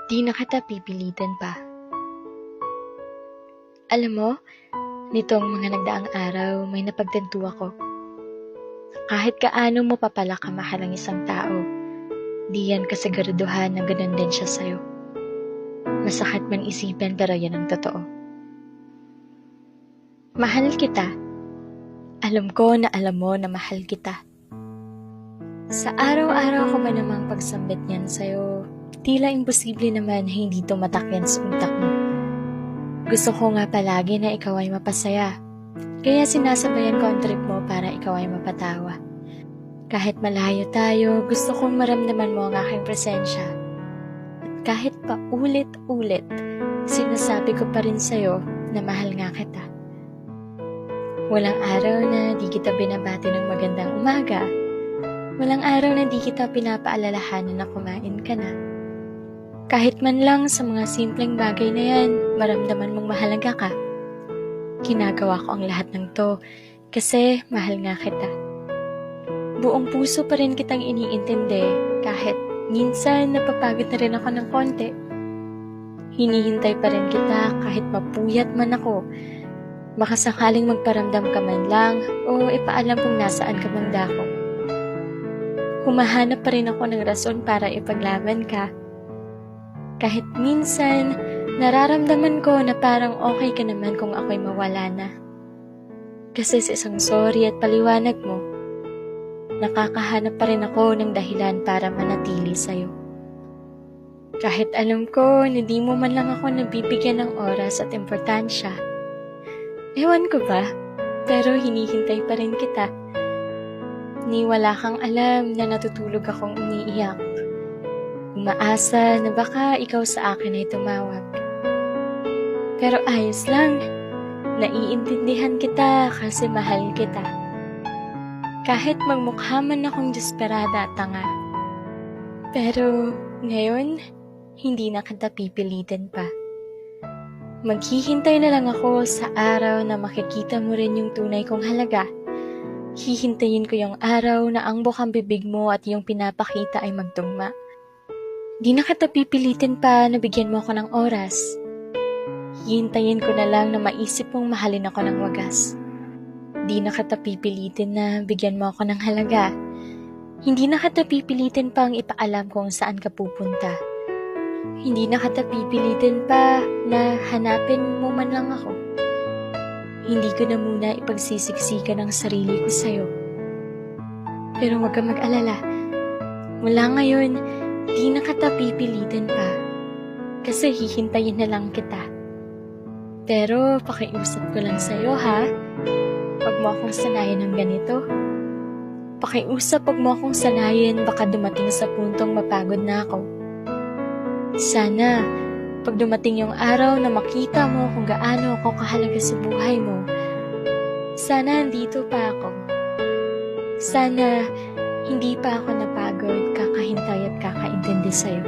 Di na kita pipilitin pa. Alam mo, nitong mga nagdaang araw, may napagtanto ako. Kahit kaano mo pa pala kamahal ang isang tao, di yan kasiguraduhan na ganun din siya sa'yo. Masakit man isipin pero yan ang totoo. Mahal kita. Alam ko na alam mo na mahal kita. Sa araw-araw ko ba namang pagsambit niyan sa'yo, tila imposible naman na hindi tumatak yan sa utak mo. Gusto ko nga palagi na ikaw ay mapasaya, kaya sinasabayan ko ang trip mo para ikaw ay mapatawa. Kahit malayo tayo, gusto kong maramdaman mo ang aking presensya. At kahit pa ulit-ulit, sinasabi ko pa rin sa'yo na mahal nga kita. Walang araw na di kita binabati ng magandang umaga. Walang araw na di kita pinapaalalahanan na kumain ka na. Kahit man lang sa mga simpleng bagay na yan, maramdaman mong mahalaga ka. Ginagawa ko ang lahat ng to kasi mahal nga kita. Buong puso pa rin kitang iniintindi kahit minsan napapagod na rin ako ng konti. Hinihintay pa rin kita kahit mapuyat man ako. Baka sakaling magparamdam ka man lang o ipaalam kung nasaan ka mang dako. Humahanap pa rin ako ng rason para ipaglaban ka. Kahit minsan, nararamdaman ko na parang okay ka naman kung ako'y mawala na. Kasi sa isang sorry at paliwanag mo, nakakahanap pa rin ako ng dahilan para manatili sa'yo. Kahit alam ko na di mo man lang ako nabibigyan ng oras at importansya. Ewan ko ba, pero hinihintay pa rin kita. Ni wala kang alam na natutulog akong umiiyak. Umaasa na baka ikaw sa akin ay tumawag. Pero ayos lang, naiintindihan kita kasi mahal kita. Kahit magmukha man akong desperada at tanga. Pero ngayon, hindi na kita pipilitin pa. Maghihintay na lang ako sa araw na makikita mo rin yung tunay kong halaga. Hihintayin ko yung araw na ang bukang bibig mo at yung pinapakita ay magtugma. Di na kita pipilitin pa na bigyan mo ako ng oras. Hihintayin ko na lang na maisip mong mahalin ako ng wagas. Di na kita pipilitin na bigyan mo ako ng halaga. Hindi na kita pipilitin pang ipaalam kung saan ka pupunta. Hindi na kita pipilitin pa na hanapin mo man lang ako. Hindi ko na muna ipagsisiksikan ang sarili ko sa'yo. Pero huwag kang mag-alala. Mula ngayon, di na kita pipilitin pa. Kasi hihintayin na lang kita. Pero pakiusap ko lang sa'yo ha. Huwag mo akong sanayin ng ganito. Pakiusap, huwag mo akong sanayin baka dumating sa puntong mapagod na ako. Sana, pag dumating yung araw na makita mo kung gaano ako kahalaga sa buhay mo, sana andito pa ako. Sana hindi pa ako napagod, kakahintay at kakaintindi sa'yo.